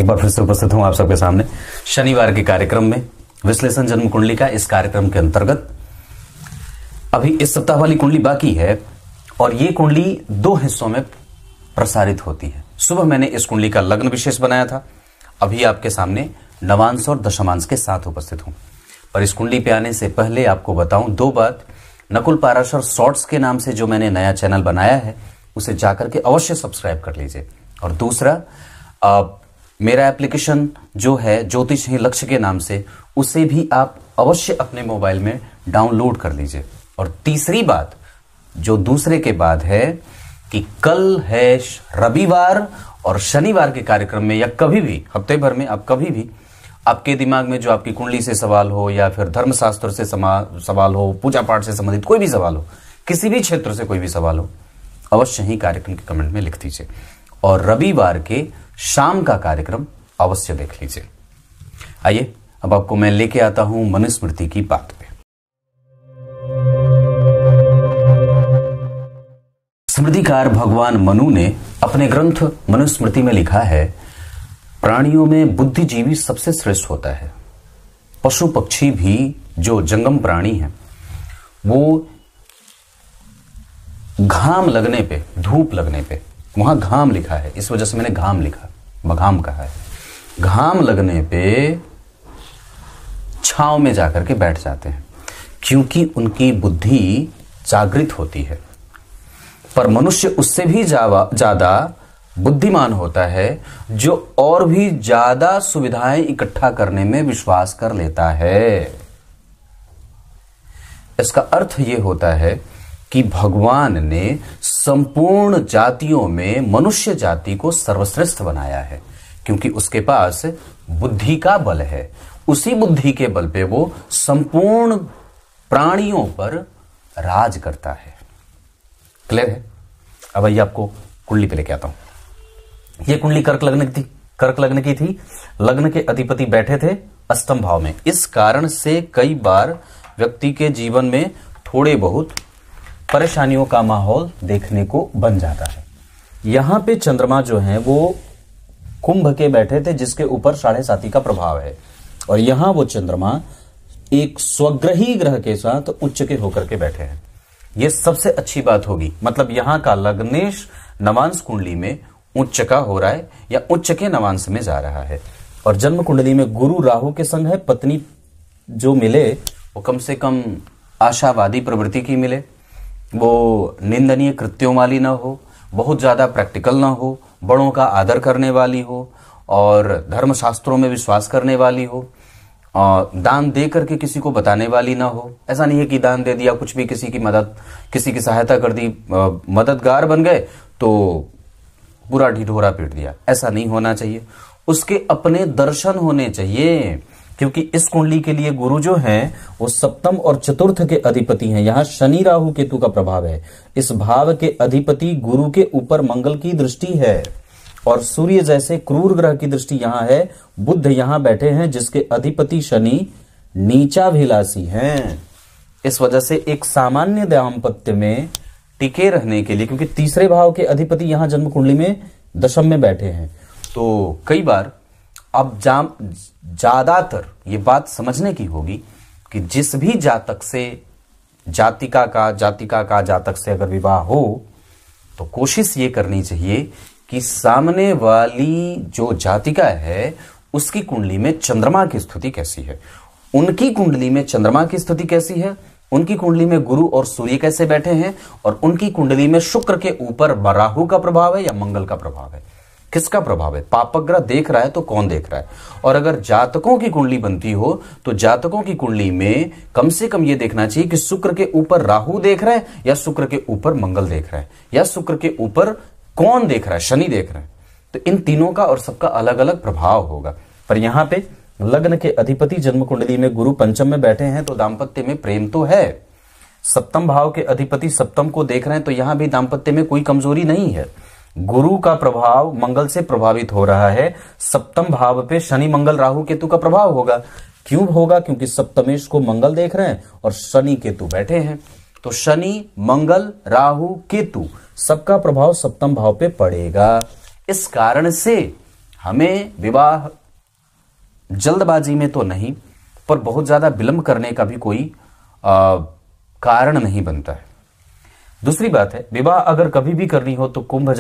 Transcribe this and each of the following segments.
बार फिर से उपस्थित हूं आप सबके सामने शनिवार के कार्यक्रम में विश्लेषण जन्म कुंडली का। इस कार्यक्रम के अंतर्गत अभी इस सप्ताह वाली कुंडली बाकी है और ये कुंडली 2 हिस्सों में प्रसारित होती है। सुबह मैंने इस कुंडली का लग्न विशेष बनाया था, अभी आपके सामने नवांश और दशमांश के साथ उपस्थित हूं। पर इस कुंडली पे आने से पहले आपको बताऊं 2 बात। नकुल पाराशर शॉर्ट्स के नाम से जो मैंने नया चैनल बनाया है उसे जाकर के अवश्य सब्सक्राइब कर लीजिए। और दूसरा, मेरा एप्लीकेशन जो है ज्योतिष ही लक्ष्य के नाम से, उसे भी आप अवश्य अपने मोबाइल में डाउनलोड कर लीजिए। और तीसरी बात जो दूसरे के बाद है कि कल है रविवार और शनिवार के कार्यक्रम में या कभी भी हफ्ते भर में आप कभी भी आपके दिमाग में जो आपकी कुंडली से सवाल हो या फिर धर्मशास्त्र से सवाल हो, पूजा पाठ से संबंधित कोई भी सवाल हो, किसी भी क्षेत्र से कोई भी सवाल हो, अवश्य ही कार्यक्रम के कमेंट में लिख दीजिए। और रविवार के शाम का कार्यक्रम अवश्य देख लीजिए। आइए अब आपको मैं लेके आता हूं मनुस्मृति की बात पे। स्मृतिकार भगवान मनु ने अपने ग्रंथ मनुस्मृति में लिखा है, प्राणियों में बुद्धिजीवी सबसे श्रेष्ठ होता है। पशु पक्षी भी जो जंगम प्राणी हैं वो घाम लगने पे, धूप लगने पे, वहां घाम लिखा है इस वजह से मैंने घाम लिखा, बघाम कहा है। घाम लगने पे छांव में जाकर के बैठ जाते हैं क्योंकि उनकी बुद्धि जागृत होती है। पर मनुष्य उससे भी ज्यादा बुद्धिमान होता है जो और भी ज्यादा सुविधाएं इकट्ठा करने में विश्वास कर लेता है। इसका अर्थ यह होता है कि भगवान ने संपूर्ण जातियों में मनुष्य जाति को सर्वश्रेष्ठ बनाया है क्योंकि उसके पास बुद्धि का बल है। उसी बुद्धि के बल पे वो संपूर्ण प्राणियों पर राज करता है। क्लियर है? अब आइए आपको कुंडली पे लेके आता हूं। यह कुंडली कर्क लग्न की थी। लग्न के अधिपति बैठे थे अष्टम भाव में। इस कारण से कई बार व्यक्ति के जीवन में थोड़े बहुत परेशानियों का माहौल देखने को बन जाता है। यहां पे चंद्रमा जो है वो कुंभ के बैठे थे जिसके ऊपर 7.5 का प्रभाव है और यहां वो चंद्रमा एक स्वग्रही ग्रह के साथ उच्च के होकर के बैठे हैं। यह सबसे अच्छी बात होगी। मतलब यहां का लग्नेश नवांश कुंडली में उच्च का हो रहा है या उच्च के नवांश में जा रहा है। और जन्म कुंडली में गुरु राहु के संग है। पत्नी जो मिले वो कम से कम आशावादी प्रवृत्ति की मिले, वो निंदनीय कृत्यों वाली ना हो, बहुत ज्यादा प्रैक्टिकल ना हो, बड़ों का आदर करने वाली हो और धर्मशास्त्रों में विश्वास करने वाली हो, दान दे करके किसी को बताने वाली ना हो। ऐसा नहीं है कि दान दे दिया, कुछ भी किसी की मदद, किसी की सहायता कर दी, मददगार बन गए तो पूरा ढिढोरा पीट दिया। ऐसा नहीं होना चाहिए। उसके अपने दर्शन होने चाहिए क्योंकि इस कुंडली के लिए गुरु जो हैं वो सप्तम और चतुर्थ के अधिपति हैं। यहां शनि राहु केतु का प्रभाव है। इस भाव के अधिपति गुरु के ऊपर मंगल की दृष्टि है और सूर्य जैसे क्रूर ग्रह की दृष्टि यहां है। बुध यहां बैठे हैं जिसके अधिपति शनि नीचाभिलाषी हैं। इस वजह से एक सामान्य दाम्पत्य में टिके रहने के लिए, क्योंकि तीसरे भाव के अधिपति यहां जन्म कुंडली में दशम में बैठे हैं, तो कई बार अब ज्यादातर ये बात समझने की होगी कि जिस भी जातक से जातिका का जातक से अगर विवाह हो तो कोशिश ये करनी चाहिए कि सामने वाली जो जातिका है उसकी कुंडली में चंद्रमा की स्थिति कैसी है, उनकी कुंडली में चंद्रमा की स्थिति कैसी है, उनकी कुंडली में गुरु और सूर्य कैसे बैठे हैं और उनकी कुंडली में शुक्र के ऊपर राहु का प्रभाव है या मंगल का प्रभाव है, किसका प्रभाव है। पापग्रह देख रहा है तो कौन देख रहा है। और अगर जातकों की कुंडली बनती हो तो जातकों की कुंडली में कम से कम यह देखना चाहिए कि शुक्र के ऊपर राहु देख रहा है या शुक्र के ऊपर मंगल देख रहा है या शुक्र के ऊपर कौन देख रहा है, शनि देख रहा है। तो इन तीनों का और सबका अलग अलग प्रभाव होगा। पर यहां पे लग्न के अधिपति जन्म कुंडली में गुरु पंचम में बैठे हैं तो दाम्पत्य में प्रेम तो है। सप्तम भाव के अधिपति सप्तम को देख रहे हैं तो यहां भी दाम्पत्य में कोई कमजोरी नहीं है। गुरु का प्रभाव मंगल से प्रभावित हो रहा है। सप्तम भाव पे शनि मंगल राहु केतु का प्रभाव होगा। क्यों होगा? क्योंकि सप्तमेश को मंगल देख रहे हैं और शनि केतु बैठे हैं। तो शनि मंगल राहु केतु सबका प्रभाव सप्तम भाव पे पड़ेगा। इस कारण से हमें विवाह जल्दबाजी में तो नहीं, पर बहुत ज्यादा विलंब करने का भी कोई कारण नहीं बनता है। दूसरी बात है, विवाह अगर कभी भी करनी हो तो कुंभ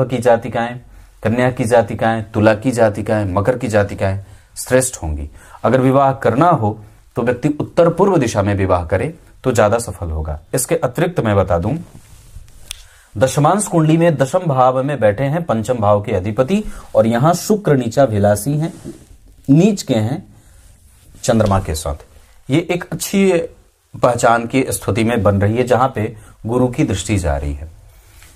की जातिकाएं, कन्या की जातिकाएं, तुला की जातिकाएं, मकर की जातिकाएं श्रेष्ठ होंगी। अगर विवाह करना हो तो व्यक्ति उत्तर पूर्व दिशा में विवाह करे तो ज्यादा सफल होगा। इसके अतिरिक्त मैं बता दूं, दशमांश कुंडली में दशम भाव में बैठे हैं पंचम भाव के अधिपति, और यहां शुक्र नीचा विलासी हैं, नीच के हैं चंद्रमा के साथ। ये एक अच्छी पहचान की स्थिति में बन रही है जहां पे गुरु की दृष्टि जा रही है।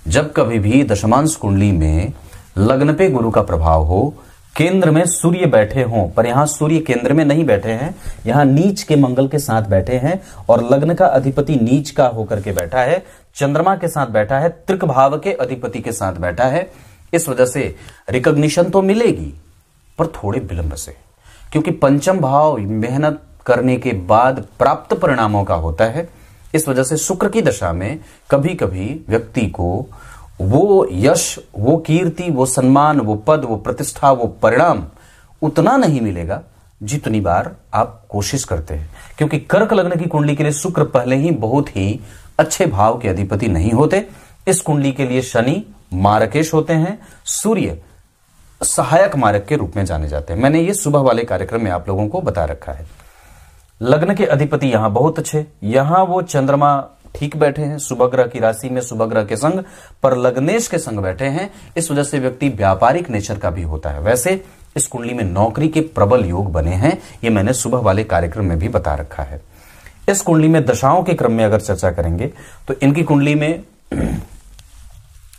जब कभी भी दशमांश कुंडली में लग्न पे गुरु का प्रभाव हो, केंद्र में सूर्य बैठे हों, पर यहां सूर्य केंद्र में नहीं बैठे हैं, यहां नीच के मंगल के साथ बैठे हैं, और लग्न का अधिपति नीच का होकर के बैठा है, चंद्रमा के साथ बैठा है, त्रिक भाव के अधिपति के साथ बैठा है। इस वजह से रिकॉग्निशन तो मिलेगी, पर थोड़े विलंब से, क्योंकि पंचम भाव मेहनत करने के बाद प्राप्त परिणामों का होता है। इस वजह से शुक्र की दशा में कभी कभी व्यक्ति को वो यश, वो कीर्ति, वो सम्मान, वो पद, वो प्रतिष्ठा, वो परिणाम उतना नहीं मिलेगा जितनी बार आप कोशिश करते हैं। क्योंकि कर्क लग्न की कुंडली के लिए शुक्र पहले ही बहुत ही अच्छे भाव के अधिपति नहीं होते। इस कुंडली के लिए शनि मारकेश होते हैं, सूर्य सहायक मारक के रूप में जाने जाते हैं। मैंने ये सुबह वाले कार्यक्रम में आप लोगों को बता रखा है। लग्न के अधिपति यहां बहुत अच्छे, यहां वो चंद्रमा ठीक बैठे हैं, शुभ ग्रह की राशि में शुभ ग्रह के संग, पर लग्नेश के संग बैठे हैं। इस वजह से व्यक्ति व्यापारिक नेचर का भी होता है। वैसे इस कुंडली में नौकरी के प्रबल योग बने हैं, ये मैंने सुबह वाले कार्यक्रम में भी बता रखा है। इस कुंडली में दशाओं के क्रम में अगर चर्चा करेंगे तो इनकी कुंडली में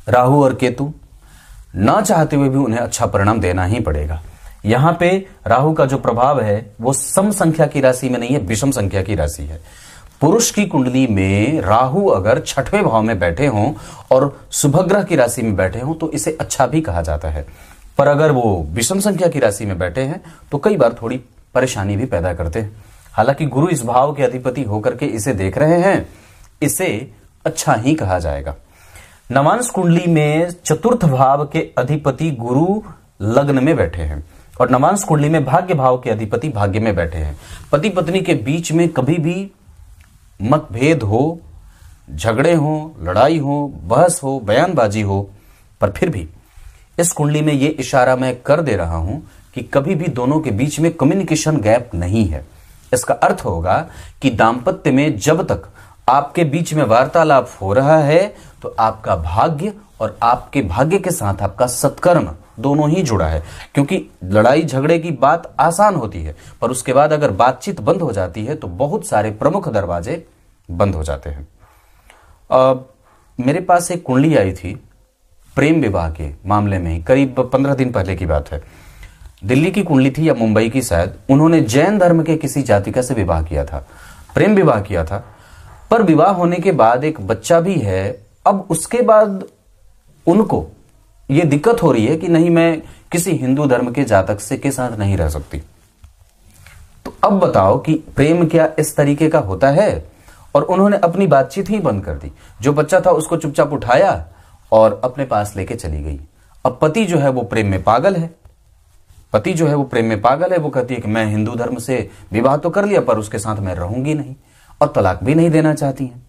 राहु और केतु ना चाहते हुए भी उन्हें अच्छा परिणाम देना ही पड़ेगा। यहां पे राहु का जो प्रभाव है वो सम संख्या की राशि में नहीं है, विषम संख्या की राशि है। पुरुष की कुंडली में राहु अगर छठवें भाव में बैठे हों और शुभ ग्रह की राशि में बैठे हों तो इसे अच्छा भी कहा जाता है, पर अगर वो विषम संख्या की राशि में बैठे हैं तो कई बार थोड़ी परेशानी भी पैदा करते हैं। हालांकि गुरु इस भाव के अधिपति होकर के इसे देख रहे हैं, इसे अच्छा ही कहा जाएगा। नवांश कुंडली में चतुर्थ भाव के अधिपति गुरु लग्न में बैठे हैं, और नवांश कुंडली में भाग्य भाव के अधिपति भाग्य में बैठे हैं। पति पत्नी के बीच में कभी भी मतभेद हो, झगड़े हो, लड़ाई हो, बहस हो, बयानबाजी हो, पर फिर भी इस कुंडली में ये इशारा मैं कर दे रहा हूं कि कभी भी दोनों के बीच में कम्युनिकेशन गैप नहीं है। इसका अर्थ होगा कि दाम्पत्य में जब तक आपके बीच में वार्तालाप हो रहा है तो आपका भाग्य और आपके भाग्य के साथ आपका सत्कर्म दोनों ही जुड़ा है। क्योंकि लड़ाई झगड़े की बात आसान होती है, पर उसके बाद अगर बातचीत बंद हो जाती है तो बहुत सारे प्रमुख दरवाजे बंद हो जाते हैं। मेरे पास एक कुंडली आई थी प्रेम विवाह के मामले में, करीब 15 दिन पहले की बात है। दिल्ली की कुंडली थी या मुंबई की शायद। उन्होंने जैन धर्म के किसी जातिका से विवाह किया था, प्रेम विवाह किया था, पर विवाह होने के बाद एक बच्चा भी है। अब उसके बाद उनको ये दिक्कत हो रही है कि नहीं, मैं किसी हिंदू धर्म के जातक से के साथ नहीं रह सकती। तो अब बताओ कि प्रेम क्या इस तरीके का होता है? और उन्होंने अपनी बातचीत ही बंद कर दी। जो बच्चा था उसको चुपचाप उठाया और अपने पास लेके चली गई। अब पति जो है वो प्रेम में पागल है, पति जो है वो प्रेम में पागल है। वो कहती है कि मैं हिंदू धर्म से विवाह तो कर लिया पर उसके साथ मैं रहूंगी नहीं, और तलाक भी नहीं देना चाहती हैं।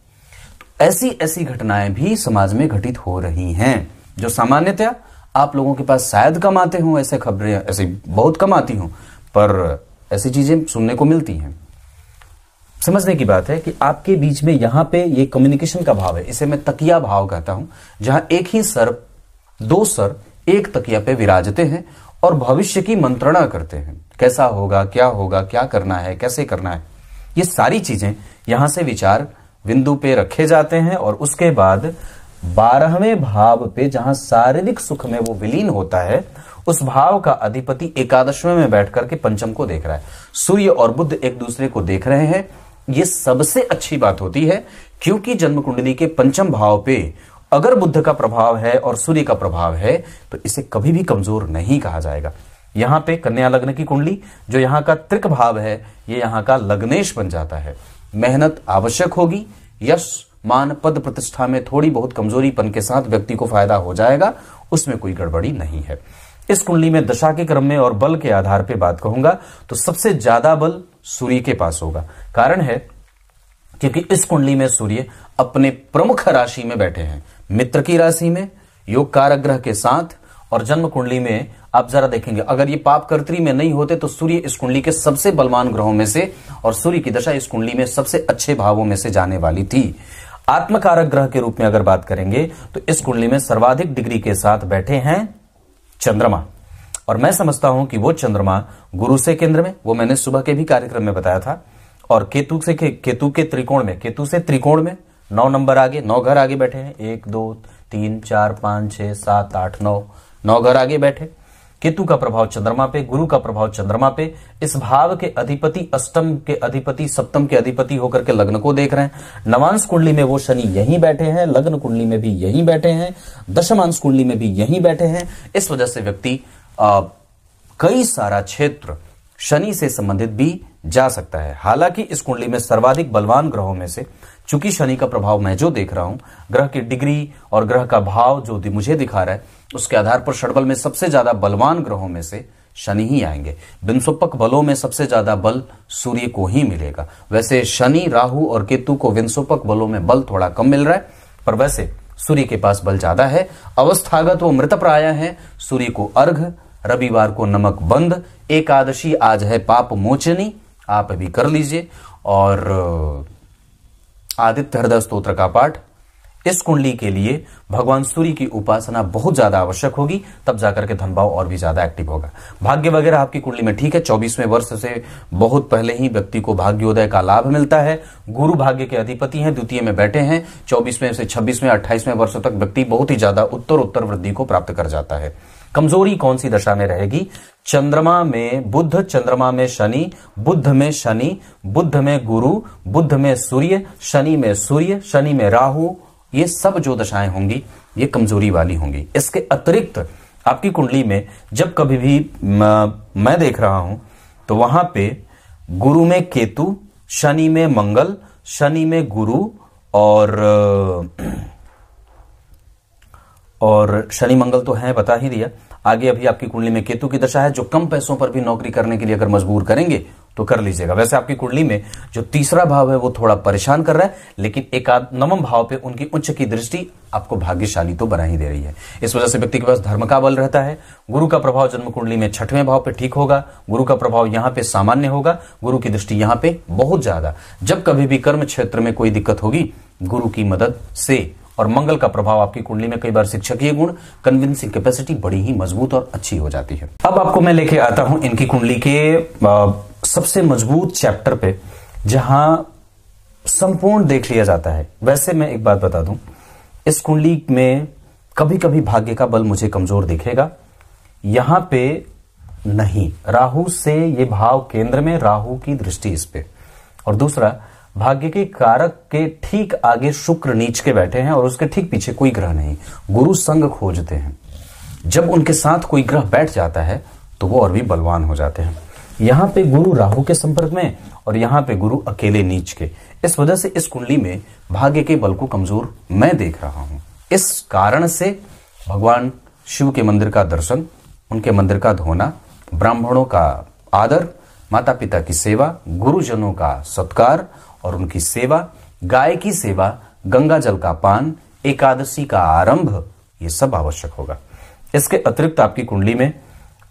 तो ऐसी ऐसी घटनाएं भी समाज में घटित हो रही हैं, जो सामान्यतया आप लोगों के पास शायद कम आते हों। ऐसे खबरें ऐसी बहुत कम आती हों, पर ऐसी चीजें सुनने को मिलती हैं। समझने की बात है कि आपके बीच में यहां पे ये कम्युनिकेशन का भाव है, इसे मैं तकिया भाव कहता हूं, जहां एक ही सर, दो सर एक तकिया पे विराजते हैं और भविष्य की मंत्रणा करते हैं। कैसा होगा, क्या करना है, कैसे करना है, ये सारी चीजें यहां से विचार बिंदु पे रखे जाते हैं। और उसके बाद 12वें भाव पे जहां शारीरिक सुख में वो विलीन होता है, उस भाव का अधिपति एकादशवें में बैठ करके पंचम को देख रहा है। सूर्य और बुध एक दूसरे को देख रहे हैं। ये सबसे अच्छी बात होती है, क्योंकि जन्म कुंडली के पंचम भाव पे अगर बुध का प्रभाव है और सूर्य का प्रभाव है तो इसे कभी भी कमजोर नहीं कहा जाएगा। यहां पे कन्या लग्न की कुंडली, जो यहां का त्रिक भाव है, ये यहां का लग्नेश बन जाता है। मेहनत आवश्यक होगी, यश मान पद प्रतिष्ठा में थोड़ी बहुत कमजोरीपन के साथ व्यक्ति को फायदा हो जाएगा, उसमें कोई गड़बड़ी नहीं है। इस कुंडली में दशा के क्रम में और बल के आधार पर बात कहूंगा तो सबसे ज्यादा बल सूर्य के पास होगा। कारण है क्योंकि इस कुंडली में सूर्य अपने प्रमुख राशि में बैठे हैं, मित्र की राशि में, योग कारक ग्रह के साथ। और जन्म कुंडली में आप जरा देखेंगे, अगर ये पाप कर्त्री में नहीं होते तो सूर्य इस कुंडली के सबसे बलवान ग्रहों में से, और सूर्य की दशा इस कुंडली में सबसे अच्छे भावों में से जाने वाली थी। आत्मकारक ग्रह के रूप में अगर बात करेंगे तो इस कुंडली में सर्वाधिक डिग्री के साथ बैठे हैं चंद्रमा। और मैं समझता हूं कि वो चंद्रमा गुरु से केंद्र में, वो मैंने सुबह के भी कार्यक्रम में बताया था, और केतु के त्रिकोण में, केतु से त्रिकोण में 9 नंबर आगे, 9 घर आगे बैठे हैं। 1 2 3 4 5 6 7 8 9 घर आगे बैठे। केतु का प्रभाव चंद्रमा पे, गुरु का प्रभाव चंद्रमा पे। इस भाव के अधिपति, अष्टम के अधिपति, सप्तम के अधिपति होकर के लग्न को देख रहे हैं। नवांश कुंडली में वो शनि यहीं बैठे हैं, लग्न कुंडली में भी यहीं बैठे हैं, दशमांश कुंडली में भी यहीं बैठे हैं। इस वजह से व्यक्ति कई सारा क्षेत्र शनि से संबंधित भी जा सकता है। हालांकि इस कुंडली में सर्वाधिक बलवान ग्रहों में से, चूंकि शनि का प्रभाव मैं जो देख रहा हूं, ग्रह की डिग्री और ग्रह का भाव जो मुझे दिखा रहा है, उसके आधार पर षडबल में सबसे ज्यादा बलवान ग्रहों में से शनि ही आएंगे। विंशोपक बलों में सबसे ज्यादा बल सूर्य को ही मिलेगा। वैसे शनि, राहु और केतु को विंशोपक बलों में बल थोड़ा कम मिल रहा है, पर वैसे सूर्य के पास बल ज्यादा है। अवस्थागत वो मृतप्राय है। सूर्य को अर्घ, रविवार को नमक बंद, एकादशी आज है पाप मोचनी, आप भी कर लीजिए। और आदित्य हृदय स्तोत्र का पाठ। इस कुंडली के लिए भगवान सूर्य की उपासना बहुत ज्यादा आवश्यक होगी, तब जाकर के धन भाव और भी ज्यादा एक्टिव होगा। भाग्य वगैरह आपकी कुंडली में ठीक है। 24वें वर्ष से बहुत पहले ही व्यक्ति को भाग्योदय का लाभ मिलता है। गुरु भाग्य के अधिपति हैं, द्वितीय में बैठे हैं। 24वें से 26वें 28वें वर्ष तक व्यक्ति बहुत ही ज्यादा उत्तर वृद्धि को प्राप्त कर जाता है। कमजोरी कौन सी दशा में रहेगी? चंद्रमा में बुध, चंद्रमा में शनि, बुध में शनि, बुध में गुरु, बुध में सूर्य, शनि में सूर्य, शनि में राहु, ये सब जो दशाएं होंगी ये कमजोरी वाली होंगी। इसके अतिरिक्त आपकी कुंडली में जब कभी भी मैं देख रहा हूं तो वहां पे गुरु में केतु, शनि में मंगल, शनि में गुरु और शनि मंगल तो है, बता ही दिया। आगे अभी आपकी कुंडली में केतु की दशा है, जो कम पैसों पर भी नौकरी करने के लिए अगर मजबूर करेंगे तो कर लीजिएगा। वैसे आपकी कुंडली में जो तीसरा भाव है वो थोड़ा परेशान कर रहा है, लेकिन नवम भाव पे उनकी उच्च की दृष्टि आपको भाग्यशाली तो बना ही दे रही है। इस वजह से व्यक्ति के पास धर्म का बल रहता है। गुरु का प्रभाव जन्म कुंडली में 6वें भाव पे ठीक होगा। गुरु का प्रभाव यहां पे सामान्य होगा, गुरु की दृष्टि यहां पे बहुत ज्यादा। जब कभी भी कर्म क्षेत्र में कोई दिक्कत होगी, गुरु की मदद से। और मंगल का प्रभाव आपकी कुंडली में कई बार शिक्षकीय गुण, कन्विंसिंग कैपेसिटी बड़ी ही मजबूत और अच्छी हो जाती है। अब आपको मैं लेके आता हूं इनकी कुंडली के सबसे मजबूत चैप्टर पे, जहां संपूर्ण देख लिया जाता है। वैसे मैं एक बात बता दूं, इस कुंडली में कभी कभी भाग्य का बल मुझे कमजोर दिखेगा, यहां पे नहीं। राहु से ये भाव केंद्र में, राहु की दृष्टि इस पे। और दूसरा, भाग्य के कारक के ठीक आगे शुक्र नीच के बैठे हैं और उसके ठीक पीछे कोई ग्रह नहीं। गुरु संग खोजते हैं। जब उनके साथ कोई ग्रह बैठ जाता है तो वो और भी बलवान हो जाते हैं। यहां पे गुरु राहु के संपर्क में और यहां पे गुरु अकेले नीच के। इस वजह से इस कुंडली में भाग्य के बल को कमजोर मैं देख रहा हूं। इस कारण से भगवान शिव के मंदिर का दर्शन, उनके मंदिर का धोना, ब्राह्मणों का आदर, माता पिता की सेवा, गुरुजनों का सत्कार और उनकी सेवा, गाय की सेवा, गंगा जल का पान, एकादशी का आरंभ, ये सब आवश्यक होगा। इसके अतिरिक्त आपकी कुंडली में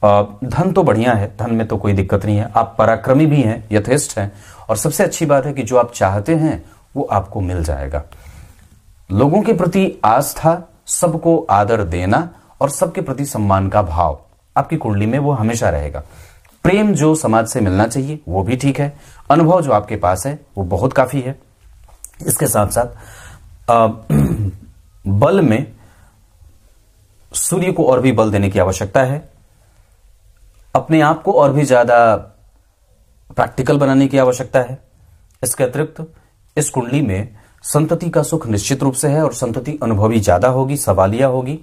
धन तो बढ़िया है, धन में तो कोई दिक्कत नहीं है। आप पराक्रमी भी हैं, यथेष्ट हैं, और सबसे अच्छी बात है कि जो आप चाहते हैं वो आपको मिल जाएगा। लोगों के प्रति आस्था, सबको आदर देना और सबके प्रति सम्मान का भाव आपकी कुंडली में वो हमेशा रहेगा। प्रेम जो समाज से मिलना चाहिए वो भी ठीक है। अनुभव जो आपके पास है वो बहुत काफी है। इसके साथ साथ बल में सूर्य को और भी बल देने की आवश्यकता है। अपने आप को और भी ज्यादा प्रैक्टिकल बनाने की आवश्यकता है। इसके अतिरिक्त इस कुंडली में संतति का सुख निश्चित रूप से है और संतति अनुभवी ज्यादा होगी, सवालिया होगी।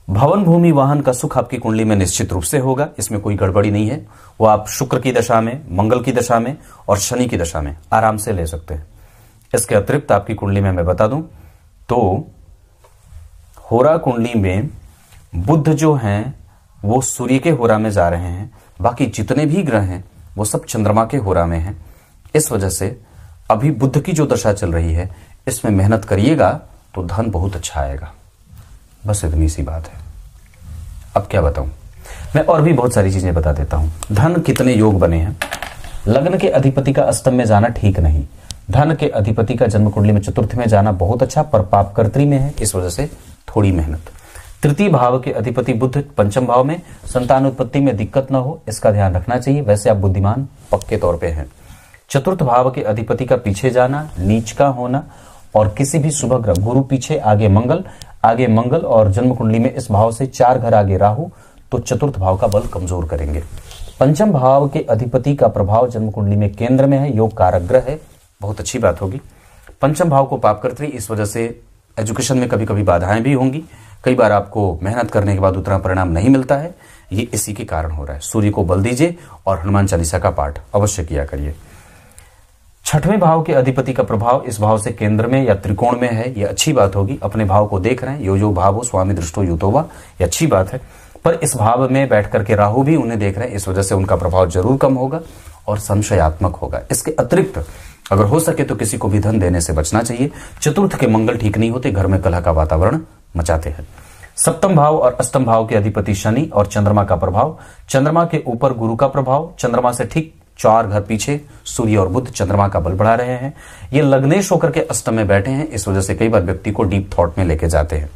भवन भूमि वाहन का सुख आपकी कुंडली में निश्चित रूप से होगा, इसमें कोई गड़बड़ी नहीं है। वो आप शुक्र की दशा में, मंगल की दशा में और शनि की दशा में आराम से ले सकते हैं। इसके अतिरिक्त आपकी कुंडली में मैं बता दूं तो होरा कुंडली में बुध जो हैं वो सूर्य के होरा में जा रहे हैं, बाकी जितने भी ग्रह हैं वो सब चंद्रमा के होरा में हैं। इस वजह से अभी बुध की जो दशा चल रही है इसमें मेहनत करिएगा तो धन बहुत अच्छा आएगा। बस इतनी सी बात है। अब क्या बताऊं, मैं और भी बहुत सारी चीजें बता देता हूं। धन कितने योग बने हैं। लग्न के अधिपति का अष्टम में जाना ठीक नहीं। धन के अधिपति का जन्म कुंडली में चतुर्थ में जाना बहुत अच्छा, पर पापकर्त्री में है, इस वजह से थोड़ी मेहनत। तृतीय भाव के अधिपति बुध पंचम भाव में, संतान उत्पत्ति में दिक्कत ना हो इसका ध्यान रखना चाहिए, वैसे आप बुद्धिमान पक्के तौर पे हैं। चतुर्थ भाव के अधिपति का पीछे जाना, नीच का होना और किसी भी शुभ ग्रह, गुरु पीछे आगे मंगल और जन्म कुंडली में इस भाव से 4 घर आगे राहु, तो चतुर्थ भाव का बल कमजोर करेंगे। पंचम भाव के अधिपति का प्रभाव जन्म कुंडली में केंद्र में है, योग कारक ग्रह है, बहुत अच्छी बात होगी। पंचम भाव को पापकर्त्री, इस वजह से एजुकेशन में कभी कभी बाधाएं भी होंगी, कई बार आपको मेहनत करने के बाद उतना परिणाम नहीं मिलता है, ये इसी के कारण हो रहा है। सूर्य को बल दीजिए और हनुमान चालीसा का पाठ अवश्य किया करिए। छठवें भाव के अधिपति का प्रभाव इस भाव से केंद्र में या त्रिकोण में है, ये अच्छी बात होगी। अपने भाव को देख रहे हैं, यो जो भाव हो स्वामी दृष्टो युतोवा, ये अच्छी बात है। पर इस भाव में बैठ करके राहु भी उन्हें देख रहे हैं, इस वजह से उनका प्रभाव जरूर कम होगा और संशयात्मक होगा। इसके अतिरिक्त अगर हो सके तो किसी को भी धन देने से बचना चाहिए। चतुर्थ के मंगल ठीक नहीं होते, घर में कलह का वातावरण मचाते हैं। सप्तम भाव और अष्टम भाव के अधिपति शनि और चंद्रमा का प्रभाव, चंद्रमा के ऊपर गुरु का प्रभाव, चंद्रमा से ठीक 4 घर पीछे सूर्य और बुध चंद्रमा का बल बढ़ा रहे हैं। ये लग्नेश होकर के अष्टम में बैठे हैं, इस वजह से कई बार व्यक्ति को डीप थॉट में लेके जाते हैं,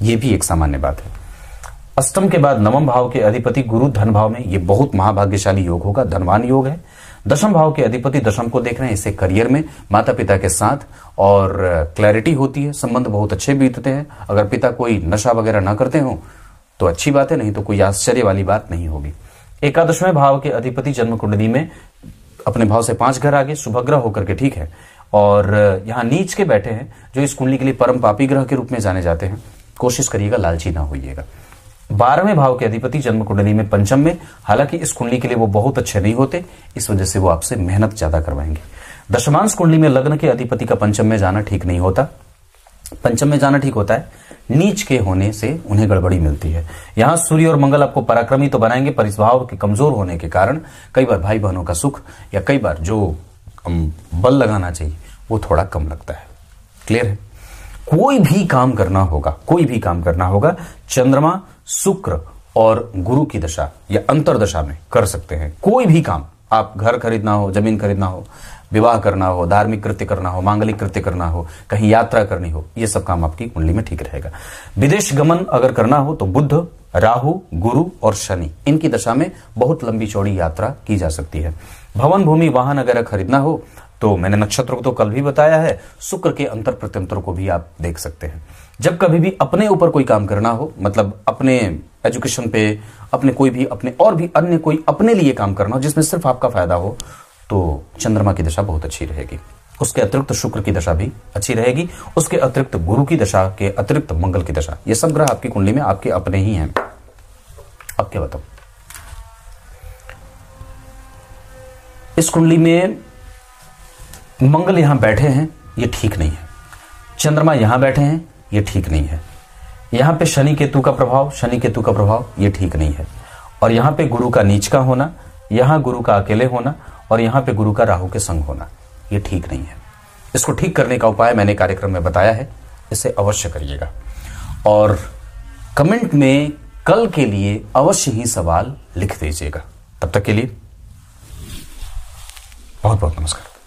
ये भी एक सामान्य बात है। अष्टम के बाद नवम भाव के अधिपति गुरु धन भाव में, ये बहुत महाभाग्यशाली योग होगा, धनवान योग है। दशम भाव के अधिपति दशम को देख रहे हैं, इससे करियर में माता पिता के साथ और क्लैरिटी होती है, संबंध बहुत अच्छे बीतते हैं। अगर पिता कोई नशा वगैरह ना करते हो तो अच्छी बात है, नहीं तो कोई आश्चर्य वाली बात नहीं होगी। एकादशवें भाव के अधिपति जन्म कुंडली में अपने भाव से 5 घर आगे शुभग्रह होकर के ठीक है, और यहां नीच के बैठे हैं, जो इस कुंडली के लिए परम पापी ग्रह के रूप में जाने जाते हैं। कोशिश करिएगा लालची ना होइएगा। 12वें भाव के अधिपति जन्म कुंडली में पंचम में, हालांकि इस कुंडली के लिए वो बहुत अच्छे नहीं होते, इस वजह से वो आपसे मेहनत ज्यादा करवाएंगे। दशमांश कुंडली में लग्न के अधिपति का पंचम में जाना ठीक नहीं होता। पंचम में जाना ठीक होता है, नीच के होने से उन्हें गड़बड़ी मिलती है। यहां सूर्य और मंगल आपको पराक्रमी तो बनाएंगे, पर इस भाव के कमजोर होने के कारण कई बार भाई बहनों का सुख या कई बार जो बल लगाना चाहिए वो थोड़ा कम लगता है। क्लियर है। कोई भी काम करना होगा चंद्रमा, शुक्र और गुरु की दशा या अंतरदशा में कर सकते हैं। कोई भी काम, आप घर खरीदना हो, जमीन खरीदना हो, विवाह करना हो, धार्मिक कृत्य करना हो, मांगलिक कृत्य करना हो, कहीं यात्रा करनी हो, ये सब काम आपकी कुंडली में ठीक रहेगा। विदेश गमन अगर करना हो तो बुध, राहु, गुरु और शनि, इनकी दशा में बहुत लंबी चौड़ी यात्रा की जा सकती है। भवन, भूमि, वाहन वगैरह खरीदना हो तो मैंने नक्षत्र को तो कल भी बताया है, शुक्र के अंतर प्रत्यंतर को भी आप देख सकते हैं। जब कभी भी अपने ऊपर कोई काम करना हो, मतलब अपने एजुकेशन पे, अपने कोई भी अपने और भी अन्य कोई अपने लिए काम करना हो जिसमें सिर्फ आपका फायदा हो, तो चंद्रमा की दशा बहुत अच्छी रहेगी। उसके अतिरिक्त शुक्र की दशा भी अच्छी रहेगी, उसके अतिरिक्त गुरु की दशा के अतिरिक्त मंगल की दशा, ये सब ग्रह आपकी कुंडली में आपके अपने ही हैं। अब क्या बताऊं, इस कुंडली में मंगल यहां बैठे हैं, ये ठीक नहीं है। चंद्रमा यहां बैठे हैं, ये ठीक नहीं है। यहां पे शनि केतु का प्रभाव, ये ठीक नहीं है। और यहां पे गुरु का नीच का होना, यहां गुरु का अकेले होना और यहां पे गुरु का राहु के संग होना, ये ठीक नहीं है। इसको ठीक करने का उपाय मैंने कार्यक्रम में बताया है, इसे अवश्य करिएगा। और कमेंट में कल के लिए अवश्य ही सवाल लिख दीजिएगा। तब तक के लिए बहुत बहुत नमस्कार।